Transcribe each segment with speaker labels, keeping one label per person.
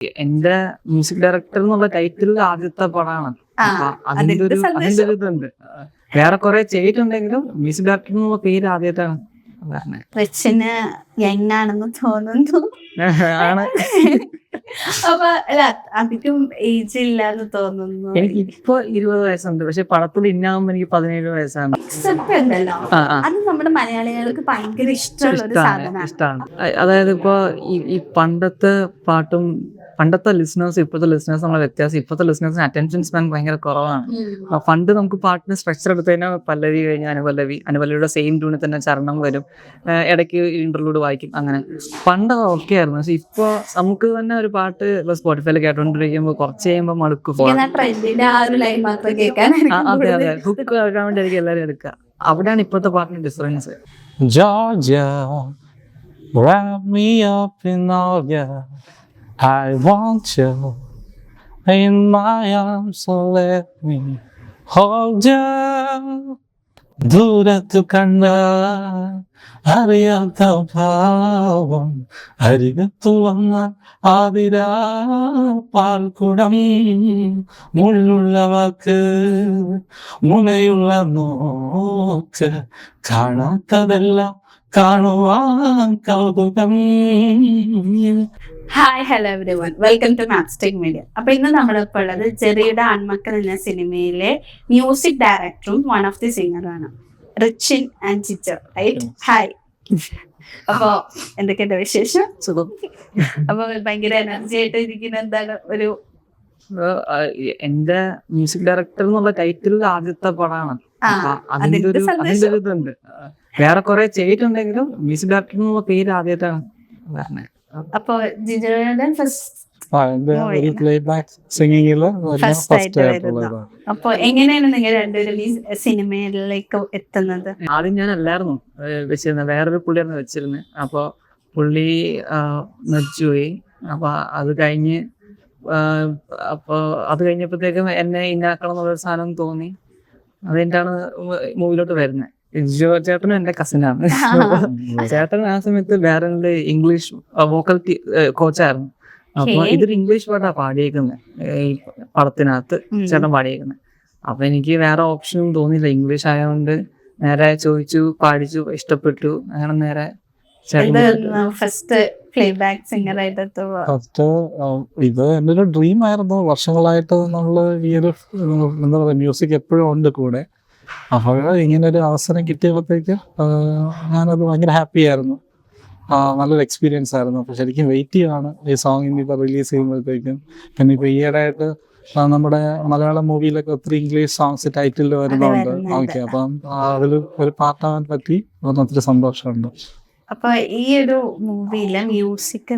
Speaker 1: എന്റെ music director എന്നുള്ള title ആദ്യത്തെ പടമാണ്. അപ്പൊ അതിന്റെ ഒരു ഇതുണ്ട്. വേറെ കുറെ ചെയ്തിട്ടുണ്ടെങ്കിലും മ്യൂസിക് ഡയറക്ടർ എന്നുള്ള പേര് ആദ്യമായിട്ടാണ് പറഞ്ഞത്.
Speaker 2: റിച്ചിന് യങ് ആണെന്ന് തോന്നുന്നു.
Speaker 1: ആണ്.
Speaker 2: അപ്പൊ അല്ല, അധികം ഏജ് ഇല്ലാന്ന് തോന്നുന്നു.
Speaker 1: എനിക്ക് ഇപ്പൊ 20 വയസ്സുണ്ട്, പക്ഷെ പടത്തിൽ ഇന്നാകുമ്പോ എനിക്ക് 17 വയസ്സാണ്.
Speaker 2: Accept ഉണ്ടല്ലോ, അത് നമ്മുടെ മലയാളികൾക്ക് ഭയങ്കര ഇഷ്ടമുള്ള ഒരു സാധനമാണ്.
Speaker 1: ഇഷ്ടമാണ്. അതായത് ഇപ്പൊ ഈ പണ്ടത്തെ പാട്ടും പണ്ടത്തെ ലിസണേഴ്സ് ഇപ്പോഴത്തെ ലിസണേഴ്സ് നമ്മളെ വ്യത്യാസം, ഇപ്പോഴത്തെ ലിസണേഴ്സിന് അറ്റൻഷൻ സ്പാൻ ഭയങ്കര കുറവാണ്. പണ്ട് നമുക്ക് പാട്ടിന് സ്ട്രക്ചർ എടുത്ത് കഴിഞ്ഞാൽ പല്ലവി കഴിഞ്ഞാൽ അനുപല്ലവിയുടെ സെയിം ട്യൂണിൽ തന്നെ ചരണം വരും, ഇടയ്ക്ക് ഇന്റർലൂഡ് വായിക്കും, അങ്ങനെ പണ്ട് ഓക്കെ ആയിരുന്നു. പക്ഷെ ഇപ്പൊ നമുക്ക് തന്നെ ഒരു പാട്ട് ഇപ്പൊ സ്പോട്ടിഫൈയിൽ കേട്ടോണ്ടിരിക്കുമ്പോൾ കുറച്ച് കഴിയുമ്പോൾ മടുക്കും. അതെ അതെ, ഹുക്ക് കേൾക്കാൻ വേണ്ടിയായിരിക്കും എല്ലാവരും എടുക്കുക. അവിടെയാണ് ഇപ്പോഴത്തെ പാട്ടിന് difference.
Speaker 3: Georgia, wrap me up in all ya. I want you in my arms, so let me hold you. ദൂരത്തു കണ്ട അറിയാത്ത ഭാവം അരികത്തു വന്ന ആതിരാ പാൽക്കുടം, മുള്ളുള്ള വാക്ക് മുനയുള്ള നോക്ക്, കാണാത്തതെല്ലാം കാണുവാൻ കൗതുകം.
Speaker 2: Hi, hello everyone, welcome to Mapstick media. അപ്പൊ ഇന്ന് നമ്മളിപ്പോൾ ഉള്ളത് ചെറിയുടെ ആൺമക്കൾ എന്ന സിനിമയിലെ മ്യൂസിക് ഡയറക്ടറും വൺ ഓഫ് ദി സിംഗറുമാണ് റിച്ചിൻ ആൻഡ് ചിച്ചോ. ഹായ്. അപ്പൊ എന്തൊക്കെയുണ്ട് വിശേഷം?
Speaker 1: സുഖം.
Speaker 2: അപ്പൊ ഭയങ്കര എനർജി ആയിട്ട് ഇരിക്കുന്ന എന്താണ് ഒരു
Speaker 1: എന്റെ മ്യൂസിക് ഡയറക്ടർ എന്നുള്ള ടൈറ്റിൽ ആദ്യത്തെ പടമാണ്. അപ്പൊ അതിന്റെ ഒരു ഇതുണ്ട്. വേറെ കുറെ ചെയ്തിട്ടുണ്ടെങ്കിലും മ്യൂസിക് ഡയറക്ടർ എന്നുള്ള പേര് ആദ്യമായിട്ടാണ് പറഞ്ഞത്.
Speaker 2: അപ്പൊ ജിജോയുടെ അപ്പൊ എങ്ങനെയാണ് നിങ്ങൾ രണ്ടുപേരും ഈ സിനിമയിലേക്ക് എത്തുന്നത്?
Speaker 1: ആദ്യം ഞാൻ അല്ലായിരുന്നു വെച്ചിരുന്നത്, വേറൊരു പുള്ളിയായിരുന്നു വെച്ചിരുന്നത്. അപ്പൊ പുള്ളി മരിച്ചുപോയി. അപ്പൊ അത് കഴിഞ്ഞപ്പോഴത്തേക്കും എന്നെ ഇന്നാക്കണം എന്നുള്ളൊരു സാധനം തോന്നി. അതുകഴിഞ്ഞിട്ടാണ് മൂവിലോട്ട് വരുന്നത്. ജിജോ ചേട്ടനും എന്റെ കസിനാണ്. ചേട്ടൻ ആ സമയത്ത് വേറെ ഇംഗ്ലീഷ് വോക്കൽ കോച്ചായിരുന്നു. അപ്പൊ ഇതൊരു ഇംഗ്ലീഷ് പാട്ടാ പാടിയേക്കുന്നത് ഈ പടത്തിനകത്ത്, ചേട്ടൻ പാടിയേക്കുന്നത്. അപ്പൊ എനിക്ക് വേറെ ഓപ്ഷനും തോന്നിയില്ല. ഇംഗ്ലീഷ് ആയതുകൊണ്ട് നേരെ ചോദിച്ചു, പാടിച്ചു, ഇഷ്ടപ്പെട്ടു. അങ്ങനെ നേരെ
Speaker 2: ഫസ്റ്റ് പ്ലേബാക്ക് സിംഗർ ആയിട്ട്
Speaker 3: ഇത് എൻ്റെ ഒരു ഡ്രീം ആയിരുന്നു. വർഷങ്ങളായിട്ട് നമ്മള് ഈ ഒരു എന്താ പറയുക, മ്യൂസിക് എപ്പോഴും ഉണ്ട് കൂടെ. അപ്പോൾ ഇങ്ങനൊരു അവസരം കിട്ടിയപ്പോഴത്തേക്ക് ഞാനത് ഭയങ്കര ഹാപ്പി ആയിരുന്നു. നല്ലൊരു എക്സ്പീരിയൻസ് ആയിരുന്നു. അപ്പോൾ ശരിക്കും വെയിറ്റ് ചെയ്യുകയാണ് ഈ സോങ് ഇനിയിപ്പോൾ റിലീസ് ചെയ്യുമ്പോഴത്തേക്കും. പിന്നെ ഇപ്പോൾ ഈയിടെയായിട്ട് നമ്മുടെ മലയാളം മൂവിയിലൊക്കെ ഒത്തിരി ഇംഗ്ലീഷ് സോങ്സ് ടൈറ്റിൽ വരുന്നുണ്ട്. ഓക്കെ, അപ്പം അതിൽ ഒരു പാർട്ടാവാൻ പറ്റി ഒത്തിരി സന്തോഷമുണ്ട്.
Speaker 2: അപ്പൊ ഈ ഒരു മൂവിയിലെ മ്യൂസിക്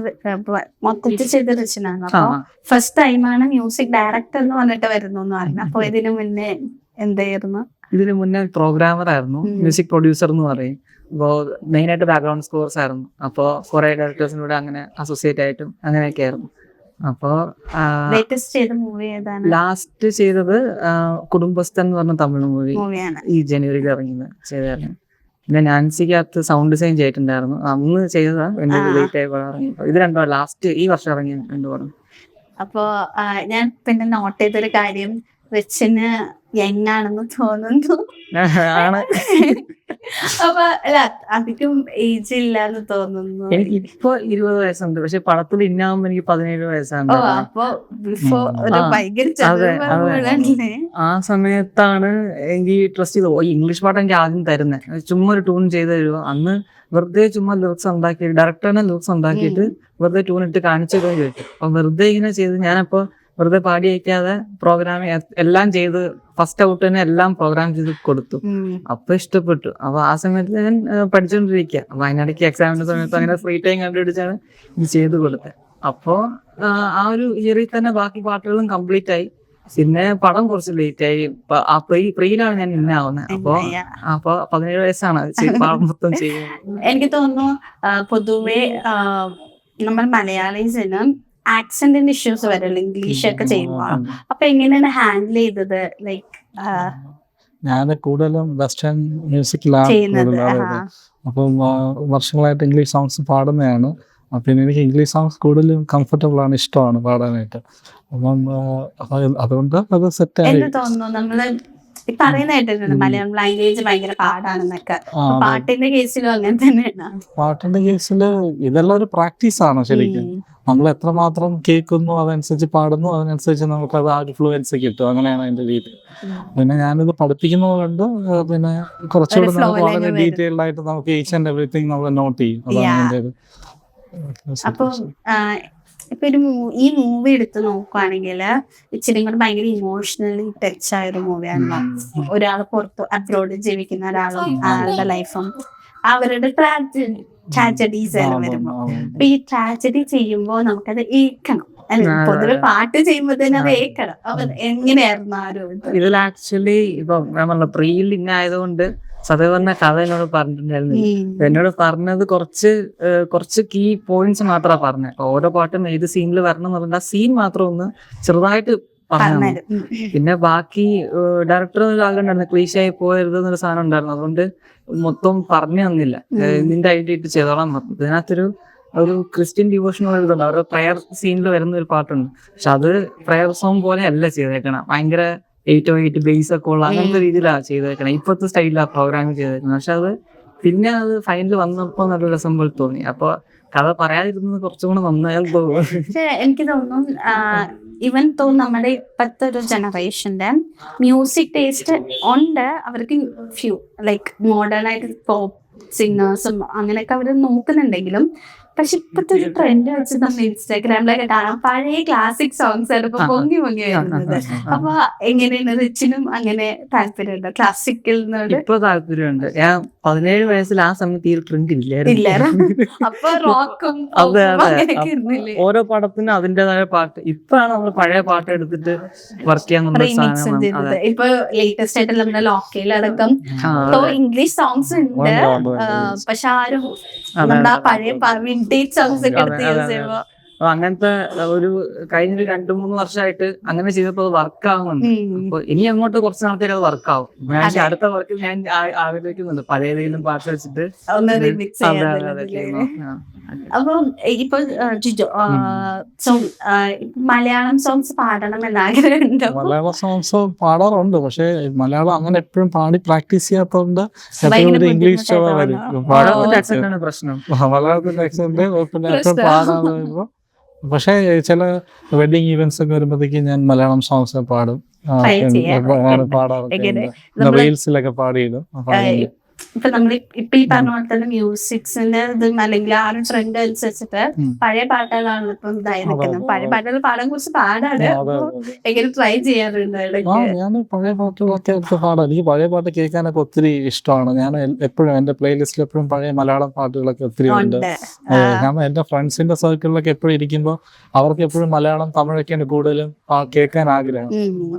Speaker 2: മൊത്തത്തിൽ ചെയ്ത റിച്ചിനാണ്. അപ്പൊ ഫസ്റ്റ് ടൈമാണ് മ്യൂസിക് ഡയറക്ടർ എന്ന് പറഞ്ഞിട്ട് വരുന്നു എന്ന് പറഞ്ഞു. അപ്പൊ ഇതിനു മുന്നേ എന്തായിരുന്നു?
Speaker 1: ഇതിന് മുന്നേ പ്രോഗ്രാമർ ആയിരുന്നു, മ്യൂസിക് പ്രൊഡ്യൂസർ എന്ന് പറയും. അപ്പോൾ മെയിനായിട്ട് ബാക്ക്ഗ്രൗണ്ട് സ്കോർസ് ആയിരുന്നു. അപ്പോൾ കുറെ ഡയറക്ടേഴ്സിനൂടെ അങ്ങനെ അസോസിയേറ്റ് ആയിട്ടും അങ്ങനെയൊക്കെ ആയിരുന്നു. അപ്പോൾ ലാസ്റ്റ് ചെയ്തത് കുടുംബസ്ഥൻ എന്ന് പറഞ്ഞ തമിഴ് മൂവി ഈ ജനുവരിയിൽ ചെയ്തായിരുന്നു. പിന്നെ നാൻസിക്കകത്ത് സൗണ്ട് ഡിസൈൻ ചെയ്തിട്ടുണ്ടായിരുന്നു. അന്ന് ചെയ്തതാ, പിന്നെ ലേറ്റ് ആയി ഇറങ്ങി. ഇത് രണ്ടോ ലാസ്റ്റ് ഈ വർഷം ഇറങ്ങി രണ്ടു പറഞ്ഞു.
Speaker 2: അപ്പോ ഞാൻ പിന്നെ നോട്ട് ചെയ്തൊരു കാര്യം, റിച്ചിന് യങ് ആണെന്ന് തോന്നുന്നു. അപ്പൊ അല്ല, അധികം ഏജ് ഇല്ലാന്ന് തോന്നുന്നു.
Speaker 1: എനിക്ക് ഇപ്പൊ 20 വയസ്സുണ്ട്, പക്ഷെ പടത്തിൽ ഇന്നാകുമ്പോ എനിക്ക് 17 വയസ്സാണ്.
Speaker 2: അപ്പൊ ഭയങ്കര
Speaker 1: ആ സമയത്താണ് എനിക്ക് ട്രസ്റ്റ് ചെയ്ത് ഇംഗ്ലീഷ് പാട്ട് എനിക്ക് ആദ്യം തരുന്നത്. ചുമ്മാ ഒരു ട്യൂൺ ചെയ്ത് തരുമോ, അന്ന് വെറുതെ ചുമ്മാ ലിറിക്സ് ഉണ്ടാക്കി ഡയറക്ടറിനെ ലിറിക്സ് ഉണ്ടാക്കിയിട്ട് വെറുതെ ട്യൂൺ ഇട്ട് കാണിച്ചു തരുമെന്ന് ചോദിച്ചു. അപ്പൊ വെറുതെ ഇങ്ങനെ ചെയ്ത് ഞാനപ്പോ വെറുതെ പാടി അയക്കാതെ പ്രോഗ്രാം എല്ലാം ചെയ്ത് ഫസ്റ്റ് ഔട്ട് തന്നെ എല്ലാം പ്രോഗ്രാം ചെയ്ത് കൊടുത്തു. അപ്പൊ ഇഷ്ടപ്പെട്ടു. അപ്പൊ ആ സമയത്ത് ഞാൻ പഠിച്ചുകൊണ്ടിരിക്കുക. അപ്പൊ അതിനിടയ്ക്ക് എക്സാമിന്റെ സമയത്ത് അങ്ങനെ ഫ്രീ ടൈം കണ്ടുപിടിച്ചാണ് ഇത് ചെയ്ത് കൊടുത്തത്. അപ്പോ ആ ഒരു ഇയറിൽ തന്നെ ബാക്കി പാട്ടുകളും കംപ്ലീറ്റ് ആയി. പിന്നെ പടം കുറച്ച് ലേറ്റ് ആയി. പ്രീയിലാണ് ഞാൻ ഇന്നാവുന്നത്. അപ്പൊ 17 വയസ്സാണ് പടം മൊത്തം ചെയ്യുന്നത്.
Speaker 2: എനിക്ക് തോന്നുന്നു പൊതുവെ നമ്മൾ മലയാളീസിന് ആക്സെന്റിന്റെ ഇഷ്യൂസ് വരല്ലോ ഇംഗ്ലീഷ് ഒക്കെ ചെയ്യുമ്പോൾ. അപ്പൊ എങ്ങനെയാണ് ഹാൻഡിൽ ചെയ്തത്? ലൈക്ക്
Speaker 3: ഞാൻ കൂടുതലും വെസ്റ്റേൺ മ്യൂസിക്കിലാണ്. അപ്പം വർഷങ്ങളായിട്ട് ഇംഗ്ലീഷ് സോങ്സ് പാടുന്നതാണ്. പിന്നെ എനിക്ക് ഇംഗ്ലീഷ് സോങ്സ് കൂടുതലും കംഫർട്ടബിൾ ആണ്, ഇഷ്ടമാണ് പാടാനായിട്ട്. അപ്പം അതുകൊണ്ട് അത് സെറ്റായി.
Speaker 2: എന്ത് തോന്നുന്നു നമ്മള് പറയുന്ന കേട്ടിട്ടുണ്ട് മലയാളം ലാംഗ്വേജ് ഭയങ്കര പാടാണെന്നൊക്കെ. പാട്ടിന്റെ കേസിലും അങ്ങനെ തന്നെയാണ്.
Speaker 3: പാട്ടിന്റെ കേസിൽ ഇതെല്ലാം ഒരു പ്രാക്ടീസ് ആണ് ശരിക്കും. നമ്മൾ എത്രമാത്രം കേൾക്കുന്നു അതനുസരിച്ച് പാടുന്നു, അതിനനുസരിച്ച് നമുക്ക് അത് ആ ഒരു ഫ്ലുവൻസി കിട്ടും. അങ്ങനെയാണ് അതിന്റെ രീതി. പിന്നെ ഞാനിത് പഠിപ്പിക്കുന്നത് കൊണ്ട് പിന്നെ കുറച്ചുകൂടെ നമുക്ക് വളരെ ഡീറ്റെയിൽഡ് ആയിട്ട് നമുക്ക് ഈച്ച് ആൻഡ് എവറിത്തിങ് നമ്മൾ നോട്ട് ചെയ്യും. അതാണ് അതിന്റെ ഒരു.
Speaker 2: അപ്പൊ ഇപ്പൊ ഈ മൂവി എടുത്ത് നോക്കുവാണെങ്കിൽ ഇച്ചിരി കൂടെ ഭയങ്കര ഇമോഷണലി ടച്ച് ആയ ഒരു മൂവിയാണല്ലോ. ഒരാൾ പുറത്ത് അബ്രോഡ് ജീവിക്കുന്ന ഒരാളും ആളുടെ ലൈഫും അവരുടെ ട്രാജഡീസ് എല്ലാം വരുമ്പോ, അപ്പൊ ഈ ട്രാജഡി ചെയ്യുമ്പോ നമുക്കത് ഏക്കണം. പൊതുവെ പാട്ട് ചെയ്യുമ്പോ തന്നെ അത് ഏക്കണം. അപ്പൊ എങ്ങനെയായിരുന്നു ആ ഒരു
Speaker 1: ഇതിൽ? ആക്ച്വലി ഇപ്പൊ നമ്മളെ പ്രീലിംഗ് ആയതുകൊണ്ട് സത്യം പറഞ്ഞ കഥ എന്നോട് പറഞ്ഞിട്ടുണ്ടായിരുന്നു. എന്നോട് പറഞ്ഞത് കുറച്ച് കീ പോയിന്റ്സ് മാത്രമാണ് പറഞ്ഞത്. ഓരോ പാട്ടും ഏത് സീനിൽ വരണം എന്ന് പറഞ്ഞാൽ ആ സീൻ മാത്രം ഒന്ന് ചെറുതായിട്ട് പറഞ്ഞു. പിന്നെ ബാക്കി ഡയറക്ടർ ആഗ്രഹം ക്ലീശയായി പോയരുത് എന്നൊരു സാധനം ഉണ്ടായിരുന്നു. അതുകൊണ്ട് മൊത്തം പറഞ്ഞു തന്നില്ല. നിന്റെ ഐഡിയ ഇട്ട് ചെയ്തോളാൻ പറഞ്ഞു. ഇതിനകത്തൊരു ക്രിസ്ത്യൻ ഡിവോഷണൽ ഇതുണ്ട്. അവരുടെ പ്രയർ സീനിൽ വരുന്ന ഒരു പാട്ടുണ്ട്. പക്ഷെ അത് പ്രയർ സോങ് പോലെ അല്ല ചെയ്തേക്കണം. ഭയങ്കര 808 ബേസ് ഒക്കെ ഉള്ള അങ്ങനത്തെ രീതിയിലാണ് ചെയ്തേക്കണം. ഇപ്പോഴത്തെ സ്റ്റൈലിലാണ് പ്രോഗ്രാമിങ് ചെയ്തേക്കുന്നത്. പക്ഷെ അത് പിന്നെ അത് ഫൈനൽ വന്നപ്പോ നല്ല രസം പോലെ തോന്നി. അപ്പൊ കഥ പറയാതിരുന്നത് കുറച്ചും കൂടെ നന്നായാൽ തോന്നും.
Speaker 2: എനിക്ക് തോന്നുന്നു ഇവൻ തോന്നുന്നു നമ്മുടെ ഇപ്പോഴത്തെ ഒരു ജനറേഷന്റെ മ്യൂസിക് ടേസ്റ്റ് ഉണ്ട്. അവർക്ക് ഫ്യൂ ലൈക്ക് മോഡേൺ ആയിട്ട് പോപ്പ് സിംഗേഴ്സും അങ്ങനെയൊക്കെ അവർ നോക്കുന്നുണ്ടെങ്കിലും, പക്ഷെ ഇപ്പത്തെ ഒരു ട്രെൻഡ് വെച്ച് നമ്മൾ ഇൻസ്റ്റാഗ്രാമിലൊക്കെ കാണാം പഴയ ക്ലാസിക് സോങ്സ് ആണ് ഇപ്പൊ പൊങ്ങി വരുന്നത്. അപ്പൊ എങ്ങനെയാണ് റിച്ചിനും അങ്ങനെ താല്പര്യമുണ്ട് ക്ലാസിക്കൽ?
Speaker 1: ഇപ്പൊ താല്പര്യമുണ്ട്. ഞാൻ 17 വയസ്സിൽ ആ സമയത്ത് ഈ ട്രെൻഡ് ഇല്ലായിരുന്നു.
Speaker 2: അപ്പൊ റോക്കും
Speaker 1: ഓരോ പടത്തിനും അതിന്റേതായ പാട്ട്. ഇപ്പാണ് നമ്മൾ പഴയ പാട്ട് എടുത്തിട്ട് വർക്ക് ചെയ്യാൻ.
Speaker 2: ഇപ്പൊ ലേറ്റസ്റ്റ് ആയിട്ട് നമ്മുടെ ലോക്കയിലടക്കം ഇംഗ്ലീഷ് സോങ്സ് ഉണ്ട്. പക്ഷെ ആരും നമ്മുടെ പഴയ വിന്റേജ് സോങ്സ് ഒക്കെ എടുത്ത് യൂസ് ചെയ്യുമ്പോ
Speaker 1: അങ്ങനത്തെ ഒരു കഴിഞ്ഞൊരു 2-3 വർഷമായിട്ട് അങ്ങനെ ചെയ്തപ്പോ അത് വർക്ക് ആവുന്നുണ്ട്. അപ്പൊ ഇനി അങ്ങോട്ട് കുറച്ച് നാളത്തേക്ക് അത് വർക്ക് ആവും. അടുത്ത വർക്കിൽ ഞാൻ ആഗ്രഹിക്കുന്നുണ്ട് പഴയതെങ്കിലും പാട്ട് വെച്ചിട്ട്
Speaker 2: ഒന്ന് റിമിക്സ് ചെയ്യാൻ. അപ്പൊ ഇപ്പൊ ജിജോ മലയാളം സോങ്സ് പാടണം എന്ന് ആഗ്രഹമുണ്ടോ?
Speaker 3: മലയാളം സോങ്സ് പാടാറുണ്ട്. പക്ഷെ മലയാളം അങ്ങനെ എപ്പോഴും പാടി പ്രാക്ടീസ് ചെയ്യാത്തതുകൊണ്ട് ഇംഗ്ലീഷ്
Speaker 1: പ്രശ്നം.
Speaker 3: മലയാളത്തിന്റെ ആക്സന്റ് പിന്നെ എപ്പോഴും പാടാൻ വരുമ്പോ. പക്ഷെ ചില വെഡിങ് ഈവെന്റ്സ് ഒക്കെ വരുമ്പോഴത്തേക്ക് ഞാൻ മലയാളം സോങ്സ് പാടും. പാടാറുണ്ട്. റീൽസിലൊക്കെ പാടിയിടും.
Speaker 2: ഇപ്പൊ നമ്മൾ ഇപ്പൊ ഈ പറഞ്ഞ പോലെ തന്നെ മ്യൂസിക്സിന്റെ ഇതും അല്ലെങ്കിൽ ആ ഒരു ട്രെൻഡ് അനുസരിച്ചിട്ട് പഴയ പാട്ടുകളാണ് ഇപ്പം ഇതായി നിൽക്കുന്നത്. പഴയ പാട്ടുകൾ പാടാൻ കുറച്ച് പാടാണ്. എങ്ങനെ ട്രൈ ചെയ്യാറുണ്ട്?
Speaker 3: ഞാൻ പഴയ പാട്ടുകളൊക്കെ എടുത്ത് പാടാം. എനിക്ക് പഴയ പാട്ട് കേൾക്കാനൊക്കെ ഒത്തിരി ഇഷ്ടമാണ്. ഞാൻ എപ്പോഴും എന്റെ പ്ലേലിസ്റ്റിൽ എപ്പോഴും പഴയ മലയാളം പാട്ടുകളൊക്കെ ഒത്തിരി ഉണ്ട്. കാരണം എന്റെ ഫ്രണ്ട്സിന്റെ സർക്കിളിലൊക്കെ എപ്പോഴും ഇരിക്കുമ്പോൾ അവർക്ക് എപ്പോഴും മലയാളം തമിഴൊക്കെയാണ് കൂടുതലും കേൾക്കാൻ ആഗ്രഹം.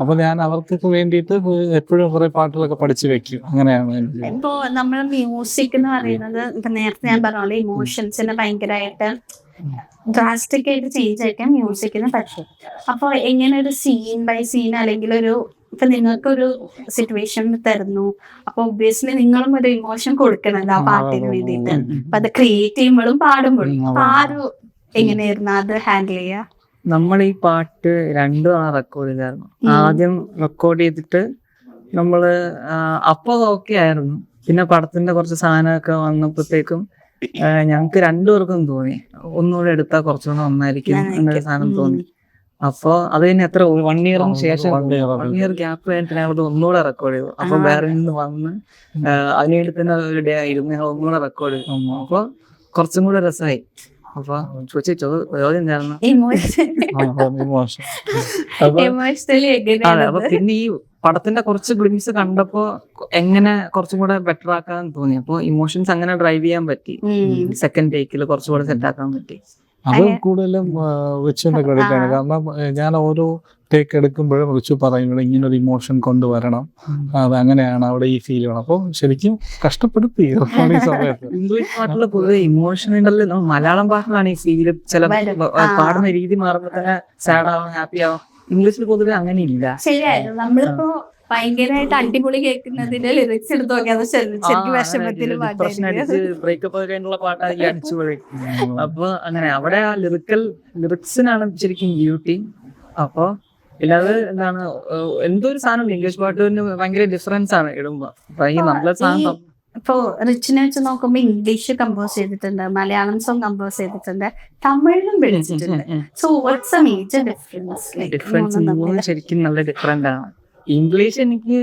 Speaker 3: അപ്പൊ ഞാൻ അവർക്ക് വേണ്ടിയിട്ട് എപ്പോഴും കുറെ പാട്ടുകളൊക്കെ പഠിച്ചു വെക്കും. അങ്ങനെയാണ്.
Speaker 2: ഇപ്പോ നമ്മള് മ്യൂസിക് എന്ന് പറയുന്നത് ഇപ്പൊ നേരത്തെ ഞാൻ പറഞ്ഞ പോലെ ഇമോഷൻസിന് ഭയങ്കരമായിട്ട് ഡ്രാസ്റ്റിക് ആയിട്ട് ചേഞ്ച് ആയിരിക്കാൻ മ്യൂസിക്കിന് പറ്റും. അപ്പൊ എങ്ങനെ ഒരു സീൻ ബൈ സീൻ അല്ലെങ്കിൽ ഒരു ഇപ്പൊ നിങ്ങൾക്കൊരു സിറ്റുവേഷൻ തരുന്നു, അപ്പൊ ഒബ്വിയസ്ലി നിങ്ങളും ഒരു ഇമോഷൻ കൊടുക്കണല്ലോ ആ പാട്ടിന് വേണ്ടിയിട്ട്. അപ്പൊ അത് ക്രിയേറ്റ് ചെയ്യുമ്പോഴും പാടുമ്പോഴും അപ്പൊ ആ ഒരു എങ്ങനെയായിരുന്നു അത് ഹാൻഡിൽ ചെയ്യാ?
Speaker 1: നമ്മൾ ഈ പാട്ട് 2 തവണ റെക്കോർഡ് ചെയ്തായിരുന്നു. ആദ്യം റെക്കോർഡ് ചെയ്തിട്ട് നമ്മള് അപ്പൊ ഓക്കെ ആയിരുന്നു. പിന്നെ പടത്തിന്റെ കുറച്ച് സാധനമൊക്കെ വന്നപ്പോഴത്തേക്കും ഞങ്ങക്ക് 2 പേർക്കും തോന്നി ഒന്നുകൂടെ എടുത്താൽ കുറച്ചുകൂടെ നന്നായിരിക്കും എന്നൊരു സാധനം തോന്നി. അപ്പൊ അത് കഴിഞ്ഞ് എത്ര 1 ഇയറിന് ശേഷം 1 ഇയർ ഗ്യാപ്പ് കഴിഞ്ഞിട്ട് ഞങ്ങൾ ഒന്നുകൂടെ റെക്കോർഡ് ചെയ്തു. അപ്പൊ വേറെ നിന്ന് വന്ന് അതിനുവേണ്ടി തന്നെ ഒരു ഡേ ആയിരുന്നു ഞങ്ങൾ ഒന്നുകൂടെ റെക്കോർഡ് ചെയ്തു. അപ്പൊ കുറച്ചും കൂടെ രസമായി. അപ്പൊ ചോദ്യം എന്തായിരുന്നു? അപ്പൊ പിന്നെ ഈ പടത്തിന്റെ കുറച്ച് ഗ്ലിംസ് കണ്ടപ്പോ എങ്ങനെ കുറച്ചും കൂടെ ബെറ്റർ ആക്കാൻ തോന്നി. അപ്പൊ ഇമോഷൻസ് അങ്ങനെ ഡ്രൈവ് ചെയ്യാൻ പറ്റി. സെക്കൻഡ് ടേക്കിൽ കുറച്ചുകൂടെ സെറ്റ് ആക്കാൻ പറ്റി.
Speaker 3: അത് കൂടുതലും റിച്ചുവിന്റെ ക്രെഡിറ്റ് ആണ്. കാരണം ഞാൻ ഓരോ ടേക്ക് എടുക്കുമ്പോഴും റിച്ചു പറയും ഇങ്ങനെ ഒരു ഇമോഷൻ കൊണ്ടുവരണം, അത് അങ്ങനെയാണ് അവിടെ ഈ ഫീൽ വേണം. അപ്പൊ ശരിക്കും കഷ്ടപ്പെടുത്തി സമയത്ത്.
Speaker 1: ഇംഗ്ലീഷ് പാട്ടില് പൊതുവെ ഇമോഷൻ ഉണ്ടല്ലോ. മലയാളം പാട്ടിലാണ് ഈ ഫീല് ചില പാടുന്ന രീതി മാറുമ്പോ തന്നെ സാഡ് ആവും, ഹാപ്പി ആവും. ഇംഗ്ലീഷിൽ പൊതുവെ അങ്ങനെ ഇല്ല.
Speaker 2: ശരിയായിരുന്നു. നമ്മളിപ്പോ ഭയങ്കരമായിട്ട് അടിപൊളി കേൾക്കുന്നതിന്റെ ലിറിക്സ് എടുത്ത് നോക്കിയാൽ ശരിക്കും വിഷമത്തിന്
Speaker 1: ബ്രേക്കപ്പ് ഒക്കെ കഴിഞ്ഞുള്ള പാട്ടായി അടിച്ചു പോയി. അപ്പൊ അങ്ങനെ അവിടെ ആ ലിറിക്സിനാണ് ശരിക്കും ബ്യൂട്ടി. അപ്പൊ ഇല്ലാതെ എന്താണ് എന്തോ ഒരു സാധനം ഇംഗ്ലീഷ് പാട്ടിന് ഭയങ്കര ഡിഫറൻസ് ആണ് ഇടുമ്പോ. അപ്പൊ ഈ നല്ല സാധനം
Speaker 2: ഇപ്പൊ റിച്ചിനെ വെച്ച് നോക്കുമ്പോ ഇംഗ്ലീഷ് കമ്പോസ് ചെയ്തിട്ടുണ്ട്, മലയാളം സോങ് കമ്പോസ് ചെയ്തിട്ടുണ്ട്, തമിഴിലും വിളിച്ചിട്ടുണ്ട്. So what's a major difference?
Speaker 1: ശരിക്കും നല്ല ഡിഫറെന്റ് ആണ്. ഇംഗ്ലീഷ് എനിക്ക്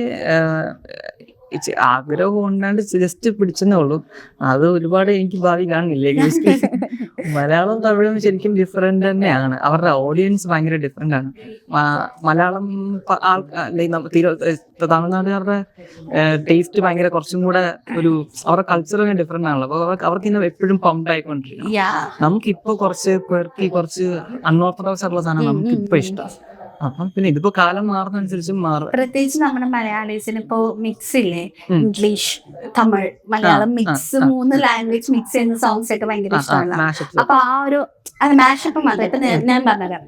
Speaker 1: ആഗ്രഹം കൊണ്ടാണ്ട് ജസ്റ്റ് പിടിച്ചെന്നേ ഉള്ളൂ. അത് ഒരുപാട് എനിക്ക് ഭാവി കാണില്ല. മലയാളം തമിഴും ശരിക്കും ഡിഫറെന്റ് തന്നെയാണ്. അവരുടെ ഓഡിയൻസ് ഭയങ്കര ഡിഫറെന്റ് ആണ്. മലയാളം തമിഴ്നാട്ടുകാരുടെ ടേസ്റ്റ് ഭയങ്കര കുറച്ചും കൂടെ ഒരു അവരുടെ കൾച്ചർ ഡിഫറെന്റ് ആണല്ലോ. അപ്പൊ അവർക്ക് ഇന്ന് എപ്പോഴും പമ്പ് ആയിക്കൊണ്ടിരിക്കും. നമുക്കിപ്പോ കുറച്ച് പേർക്ക് കുറച്ച് അൺഓർത്തഡോക്സ് ആയിട്ടുള്ള സാധനം നമുക്ക് ഇപ്പൊ ഇഷ്ടം. അപ്പം പിന്നെ ഇതിപ്പോ കാലം മാറുന്നതനുസരിച്ച് മാറും.
Speaker 2: പ്രത്യേകിച്ച് നമ്മുടെ മലയാളീസിന് ഇപ്പോ മിക്സ് ഇല്ലേ, English Tamil Malayalam mix, 3 language mix ചെയ്യുന്ന സോങ്സ് ഒക്കെ ഭയങ്കര ഇഷ്ടമല്ല. അപ്പൊ ആ ഒരു അത് മാഷപ്പ് മാത്രം. ഇപ്പൊ ഞാൻ പറഞ്ഞുതരാം,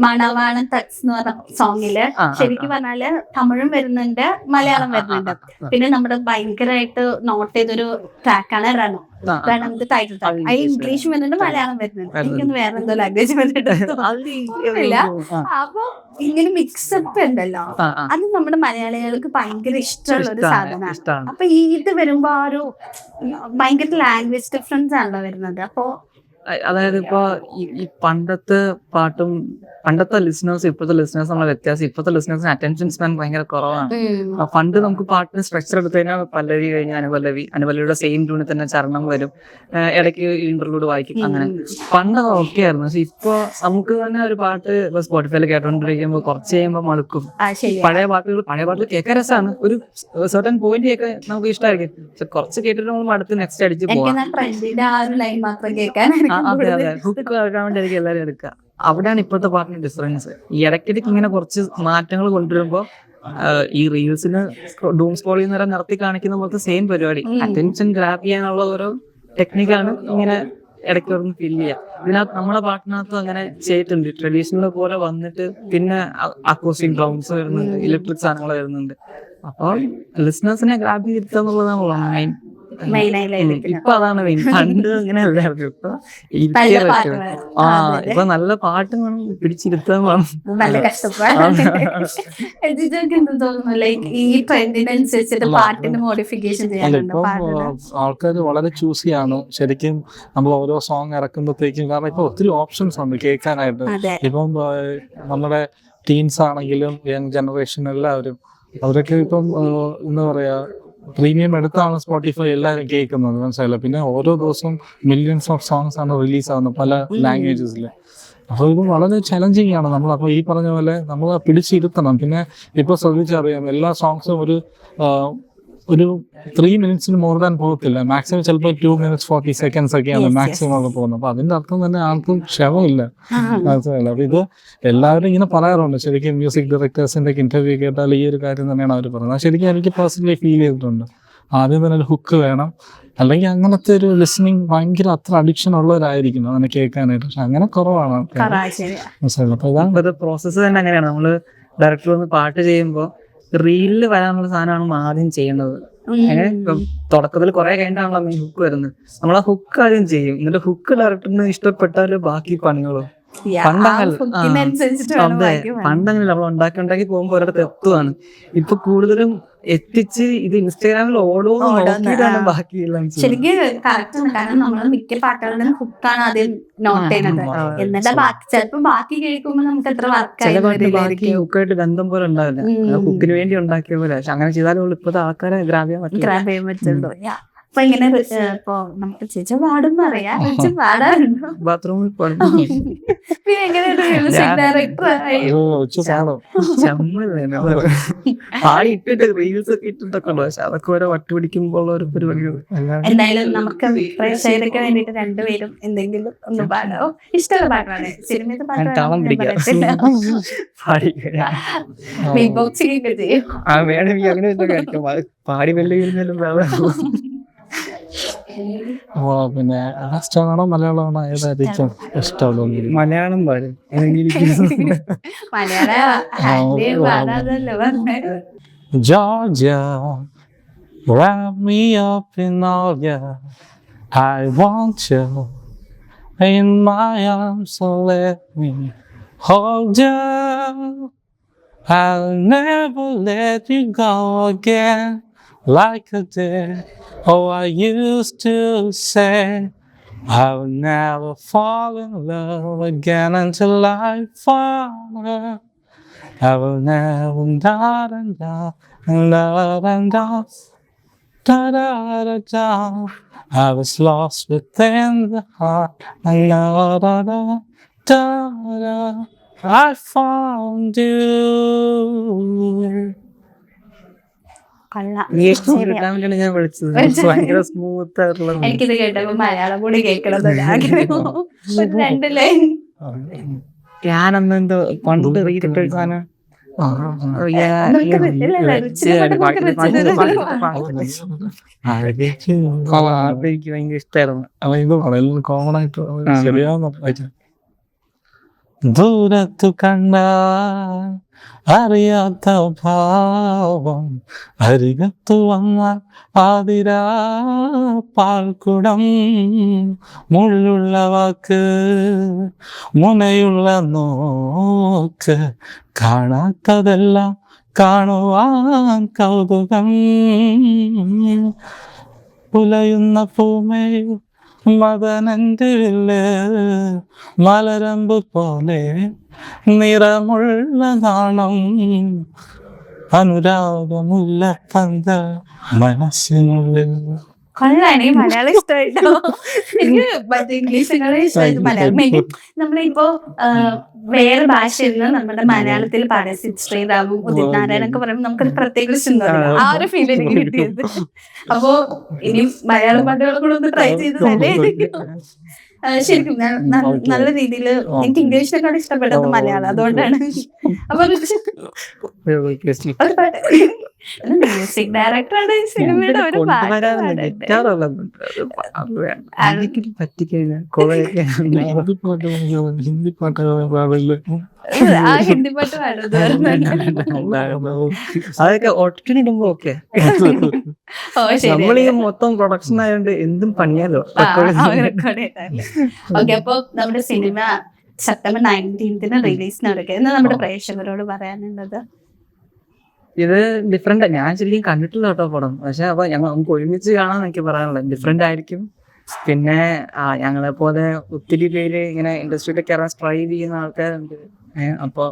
Speaker 2: മണവാളം തക്സ് എന്ന് പറഞ്ഞ സോങ്ങില് ശരിക്കും പറഞ്ഞാല് തമിഴും വരുന്നുണ്ട്, മലയാളം വരുന്നുണ്ട്. പിന്നെ നമ്മുടെ ഭയങ്കരമായിട്ട് നോട്ട് ചെയ്തൊരു ട്രാക്കാണ് രണം. രണത്തിന്റെ ടൈറ്റിൽ ട്രാക്ക്. അത് ഇംഗ്ലീഷ് വരുന്നുണ്ട്, മലയാളം വരുന്നുണ്ട്. എനിക്കൊന്ന് വേറെ എന്തോ ലാംഗ്വേജ് വരുന്നുണ്ട്. അപ്പൊ ഇങ്ങനെ മിക്സപ്പ് ഉണ്ടല്ലോ, അത് നമ്മുടെ മലയാളികൾക്ക് ഭയങ്കര ഇഷ്ടമുള്ള ഒരു സാധനമാണ്. അപ്പൊ ഇത് വരുമ്പോ ആ ഒരു ഭയങ്കര ലാംഗ്വേജ് ഡിഫറൻസ് ആണല്ലോ വരുന്നത്. അപ്പൊ
Speaker 1: അതായത് ഇപ്പൊ ഈ പണ്ടത്തെ പാട്ടും പണ്ടത്തെ ലിസണേഴ്സ് ഇപ്പോഴത്തെ ലിസണേഴ്സ് നമ്മളെ വ്യത്യാസം. ഇപ്പോഴത്തെ ലിസണേഴ്സിന് അറ്റൻഷൻ സ്പാൻ ഭയങ്കര കുറവാണ്. പണ്ട് നമുക്ക് പാട്ടിന് സ്ട്രക്ചർ എടുത്തു കഴിഞ്ഞാൽ പല്ലവി കഴിഞ്ഞാൽ അനുപല്ലവിയുടെ സെയിം ട്യൂണിൽ തന്നെ ചരണം വരും, ഇടയ്ക്ക് ഇന്റർലൂഡ് വായിക്കും, അങ്ങനെ പണ്ട് ഓക്കെ ആയിരുന്നു. പക്ഷെ ഇപ്പൊ നമുക്ക് തന്നെ ഒരു പാട്ട് ഇപ്പൊ സ്പോട്ടിഫൈയിൽ കേട്ടോണ്ടിരിക്കുമ്പോൾ കുറച്ച് കഴിയുമ്പോൾ മടുക്കും. പഴയ പാട്ടുകൾ കേൾക്കാൻ രസമാണ്, ഒരു സെർട്ടൻ പോയിന്റ് കേൾക്കാൻ നമുക്ക് ഇഷ്ടമായിരിക്കും. പക്ഷെ കുറച്ച് കേട്ടിട്ട് നമ്മൾ മടുത്ത് നെക്സ്റ്റ് അടിച്ച് പോകാം. ഹുക്ക് ആക്കാൻ വേണ്ടി എല്ലാവരും എടുക്കുക. അവിടെയാണ് ഇപ്പോഴത്തെ പാട്ടിന്റെ ഡിഫറൻസ്. ഈ ഇടയ്ക്കിടയ്ക്ക് ഇങ്ങനെ കുറച്ച് മാറ്റങ്ങൾ കൊണ്ടുവരുമ്പോൾ ഈ റീൽസിന് ഡൂം സ്ക്രോൾ ചെയ്യുന്നവരെ നിർത്തി കാണിക്കുന്ന പോലത്തെ സെയിം പരിപാടി, അറ്റൻഷൻ ഗ്രാബ് ചെയ്യാനുള്ള ഓരോ ടെക്നിക്കാണ് ഇങ്ങനെ ഇടയ്ക്ക് ഒന്ന് ഫീൽ ചെയ്യുക. ഇതിനകത്ത് നമ്മളെ പാട്ടിനകത്ത് അങ്ങനെ ചെയ്തിട്ടുണ്ട്. ട്രഡീഷണൽ പോലെ വന്നിട്ട് പിന്നെ അക്കോസ്റ്റിക് ഡ്രംസ് വരുന്നുണ്ട്, ഇലക്ട്രിക് സാധനങ്ങൾ വരുന്നുണ്ട്. അപ്പോൾ ലിസണേഴ്സിനെ ഗ്രാബ് ചെയ്തിട്ടുള്ളതാണ് മെയിൻ. ഇപ്പൊ അതാണ് മെയിൻ. പണ്ട് അങ്ങനെ അല്ലായിരുന്നു. ഇപ്പൊ നല്ല പാട്ട് വേണം, പിടിച്ചിരുത്താൻ വേണം.
Speaker 3: ആൾക്കാർ വളരെ ചൂസ് ചെയ്യാണ് ശരിക്കും നമ്മൾ ഓരോ സോങ് ഇറക്കുമ്പോഴത്തേക്കും. കാരണം ഇപ്പൊ ഒത്തിരി ഓപ്ഷൻസ് ഉണ്ട് കേൾക്കാനായിട്ട്. ഇപ്പം നമ്മുടെ ടീൻസ് ആണെങ്കിലും യങ് ജനറേഷൻ എല്ലാവരും അവരൊക്കെ ഇപ്പം എന്താ പറയാ പ്രീമിയം എടുത്താണ് സ്പോട്ടിഫൈ എല്ലാവരും കേൾക്കുന്നത്, മനസ്സിലായില്ല. പിന്നെ ഓരോ ദിവസവും മില്യൺസ് ഓഫ് സോങ്സ് ആണ് റിലീസ് ആവുന്നത് പല ലാംഗ്വേജസിൽ. അപ്പോൾ ഇത് വളരെ ചലഞ്ചിങ് ആണ്. നമ്മൾ അപ്പോൾ ഈ പറഞ്ഞ പോലെ നമ്മൾ പിടിച്ചിരുത്തണം. പിന്നെ ഇപ്പോൾ ശ്രദ്ധിച്ചറിയാം, എല്ലാ സോങ്സും ഒരു 3 മിനിറ്റ്സിന് മോർ ദാൻ പോകത്തില്ല. മാക്സിമം ചിലപ്പോൾ 2 minutes 40 seconds ഒക്കെയാണ് മാക്സിമം ഒക്കെ പോകുന്നത്. അപ്പൊ അതിന്റെ അർത്ഥം തന്നെ ആർക്കും ക്ഷമയില്ല, മനസ്സിലായില്ല. അപ്പൊ ഇത് എല്ലാവരും ഇങ്ങനെ പറയാറുണ്ട്. ശരിക്കും മ്യൂസിക് ഡയറക്ടേഴ്സിന്റെ ഇന്റർവ്യൂ കേട്ടാൽ ഈ ഒരു കാര്യം തന്നെയാണ് അവർ പറയുന്നത്. അത് ശരിക്കും എനിക്ക് പേഴ്സണലി ഫീൽ ചെയ്തിട്ടുണ്ട്. ആദ്യം തന്നെ ഒരു ഹുക്ക് വേണം, അല്ലെങ്കിൽ അങ്ങനത്തെ ഒരു ലിസണിങ് ഭയങ്കര അത്ര അഡിക്ഷൻ ഉള്ളവരായിരിക്കും അങ്ങനെ കേൾക്കാനായിട്ട്. പക്ഷെ അങ്ങനെ കുറവാണ്. അപ്പൊ
Speaker 1: ഇതാണ് പ്രോസസ്സ് തന്നെ അങ്ങനെയാണ്. നമ്മള് ഡയറക്ടർ വന്ന് പാട്ട് ചെയ്യുമ്പോൾ റീലില് വരാനുള്ള സാധനമാണ് ആദ്യം ചെയ്യേണ്ടത്. അങ്ങനെ തുടക്കത്തിൽ കുറെ കഴിഞ്ഞിട്ടാണല്ലോ മെയിൻ ഹുക്ക് വരുന്നത്. നമ്മൾ ആ ഹുക്ക് ആദ്യം ചെയ്യും, എന്നിട്ട് ഹുക്ക് ഡയറക്ടറിന് ഇഷ്ടപ്പെട്ടാല് ബാക്കി പണികളും. പണ്ടങ്ങനെ നമ്മൾ ഉണ്ടാക്കി പോകുമ്പോ ഒരിടത്ത് എത്തുവാണ്. ഇപ്പൊ കൂടുതലും എത്തിച്ച് ഇത് ഇൻസ്റ്റാഗ്രാമിൽ ഓടോ നോക്കിയിട്ടാണ് ബാക്കിയെല്ലാം.
Speaker 2: ശരിക്കും കറക്റ്റ് ആണ്. കാരണം നമ്മൾ മിക്ക പാട്ടുകളിലും ഹുക്കാണ് ആദ്യം നോട്ട് ചെയ്യുന്നത്. എന്നിട്ട് ചിലപ്പോ ബാക്കി കേൾക്കുമ്പോൾ നമുക്ക് എത്ര
Speaker 1: ബാക്കി ഹുക്കായിട്ട് ബന്ധം പോലെ ഉണ്ടാവില്ല, ഹുക്കിന് വേണ്ടി ഉണ്ടാക്കിയ പോലെ. പക്ഷെ അങ്ങനെ ചെയ്താലും ഇപ്പോഴത്തെ ആൾക്കാരെ ഗ്രാബ് ചെയ്യാൻ പറ്റുള്ളൂ.
Speaker 2: അപ്പൊ ഇങ്ങനെ ഇപ്പൊ നമുക്ക് ചേച്ചി പാടുന്ന അറിയാം, പാടാറുണ്ടോ?
Speaker 1: ബാത്റൂമിൽ
Speaker 2: പിന്നെ എങ്ങനെ മ്യൂസിക് ഡയറക്ടർ
Speaker 1: പാടി ഇട്ടിട്ട് റീൽസ് ഒക്കെ ഇട്ടിട്ടൊക്കെ ഉണ്ട്. പക്ഷെ അതൊക്കെ ഓരോ വട്ട് പിടിക്കുമ്പോൾ ഒരു പരിപാടികൾ.
Speaker 2: എന്തായാലും നമുക്ക് പ്രേക്ഷകർക്ക് വേണ്ടിട്ട് രണ്ടുപേരും എന്തെങ്കിലും ഒന്ന് പാടോ? ഇഷ്ടമുള്ള പാട്ടാണ്, സിനിമയുടെ പാട്ടാണ്, ബിഗ് ബോക്സിംഗ് ഒക്കെ ചെയ്യും.
Speaker 1: വേണമെങ്കിൽ അങ്ങനെ പാടി വെള്ളിയിരുന്നാലും
Speaker 3: അപ്പോൾ പിന്നെ ഇഷ്ടമാണോ മലയാളമാണോ ഏതായിരിക്കും ഇഷ്ടമുള്ളത്?
Speaker 1: മലയാളം പാടും
Speaker 3: Georgia, wrap me up in all ya. I want you in my arms, so let me hold you. I'll never let you go again like I did. Oh, I used to say I will never fall in love again until I fall. I will never da da da da da da da da da da. I was lost within the heart. Da da da da da. I found you.
Speaker 2: കൊള്ളാം.
Speaker 1: കിട്ടാൻ വേണ്ടിയാണ് ഞാൻ വിളിച്ചത്. ഭയങ്കര smooth ആയിട്ടുള്ള
Speaker 2: എനിക്കിത് കേട്ടപ്പോ മലയാളം കൂടി കേൾക്കണം ആഗ്രഹം. ഒരു 2 ലൈൻ.
Speaker 1: ഞാനന്ന് എന്തോ പണ്ട് റീഡിട്ട് സാധനം എനിക്ക് ഭയങ്കര ഇഷ്ടമായിരുന്നു.
Speaker 3: ഇത് വളരെ കോമൺ ആയിട്ട് ശരിയാവുന്ന ദൂരത്തു കണ്ട അറിയാത്ത ഭാവം അരികത്തു വന്ന ആതിരാ പാൽക്കുടം മുള്ളുള്ള വാക്ക് മുനയുള്ള നോക്ക് കാണാത്തതെല്ലാം കാണുവാൻ കൗതുകം പുലയുന്ന പൂമേൽ മദനന്റെ വില്ല് മലരമ്പ് പോലെ നിറമുള്ള നാണം അനുരാഗമുള്ള പന്ത മനസ്സിനുള്ളിൽ.
Speaker 2: കൊള്ളാം. എനിക്ക് മലയാളം ഇഷ്ടമായിട്ടോ. എനിക്ക് മറ്റേ ഇംഗ്ലീഷിനോട് ഇഷ്ടമായിട്ട് മലയാളം. നമ്മളിപ്പോ വേറെ ഭാഷയിൽ നിന്ന് നമ്മുടെ മലയാളത്തിൽ പാടിയ സിദ് ശ്രീറാമും ഉദിത് നാരായണൊക്കെ പറയുമ്പോൾ നമുക്കൊരു പ്രത്യേക ഇഷ്ടം. ആ ഒരു ഫീൽ എനിക്ക് കിട്ടിയത്. അപ്പോ ഇനി മലയാളം പാട്ടുകൾ കൂടെ ഒന്ന് ട്രൈ ചെയ്ത് നല്ലതായിരിക്കും. ശരിക്കും നല്ല രീതിയിൽ എനിക്ക് ഇംഗ്ലീഷിനെക്കാളും ഇഷ്ടപ്പെട്ടത് മലയാളം. അതുകൊണ്ടാണ്. അപ്പൊ മ്യൂസിക് ഡയറക്ടറാണ് സിനിമയുടെ ഒരു
Speaker 3: ഹിന്ദി പാട്ടുകൾ
Speaker 2: ആ ഹിന്ദി പാട്ട് പാടുന്നത്
Speaker 1: അതൊക്കെ ഒറ്റനിടുമ്പോ ഓക്കെ. നമ്മളീ മൊത്തം പ്രൊഡക്ഷൻ ആയതുകൊണ്ട് എന്തും പണിയാലോ.
Speaker 2: ഓക്കെ. അപ്പൊ നമ്മുടെ സിനിമ സെപ്റ്റംബർ 19 റിലീസിന് എടുക്കുക. എന്നാ നമ്മുടെ പ്രേക്ഷകരോട് പറയാനുള്ളത്?
Speaker 1: ഇത് ഡിഫറെന്റ്. ഞാൻ ശരിക്കും കണ്ടിട്ടില്ല കേട്ടോ പടം. പക്ഷെ അപ്പൊ നമുക്ക് ഒരുമിച്ച് കാണാൻ എനിക്ക് പറയാനുള്ളത് ഡിഫറെന്റ് ആയിരിക്കും. പിന്നെ ഞങ്ങളെ പോലെ ഒത്തിരി പേര് ഇങ്ങനെ ഇൻഡസ്ട്രിയിലേക്ക് കയറാൻ ട്രൈ ചെയ്യുന്ന ആൾക്കാരുണ്ട്. അപ്പൊ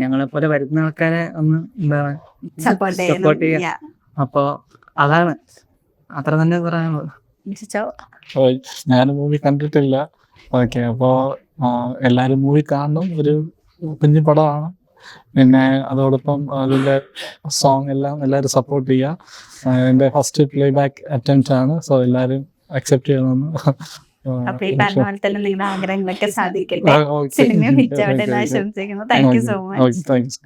Speaker 1: ഞങ്ങളെ പോലെ വരുന്ന ആൾക്കാരെ ഒന്ന് എന്താ സപ്പോർട്ട് ചെയ്യാം. അപ്പൊ അതാണ് അത്ര തന്നെ പറയാനുള്ളത്.
Speaker 3: ഞാൻ മൂവി കണ്ടിട്ടില്ല. ഓക്കെ. അപ്പോൾ എല്ലാവരും മൂവി കാണണം. ഒരു കുഞ്ഞു പടമാണ്. പിന്നെ അതോടൊപ്പം അതിൻ്റെ സോങ് എല്ലാം എല്ലാവരും സപ്പോർട്ട് ചെയ്യുക. എൻ്റെ ഫസ്റ്റ് പ്ലേ ബാക്ക് അറ്റംപ്റ്റ് ആണ്. സോ എല്ലാവരും അക്സെപ്റ്റ് ചെയ്യണമെന്ന്.
Speaker 2: അപ്പൊ ഈ പറഞ്ഞ പോലെ തന്നെ നിങ്ങളുടെ ആഗ്രഹങ്ങളൊക്കെ സാധിക്കട്ടെ. സിനിമ ഹിറ്റാവട്ടെ എന്ന് ആശംസിക്കുന്നു. Thank you so much.
Speaker 3: Thank you so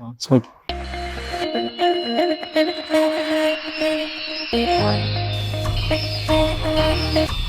Speaker 3: much.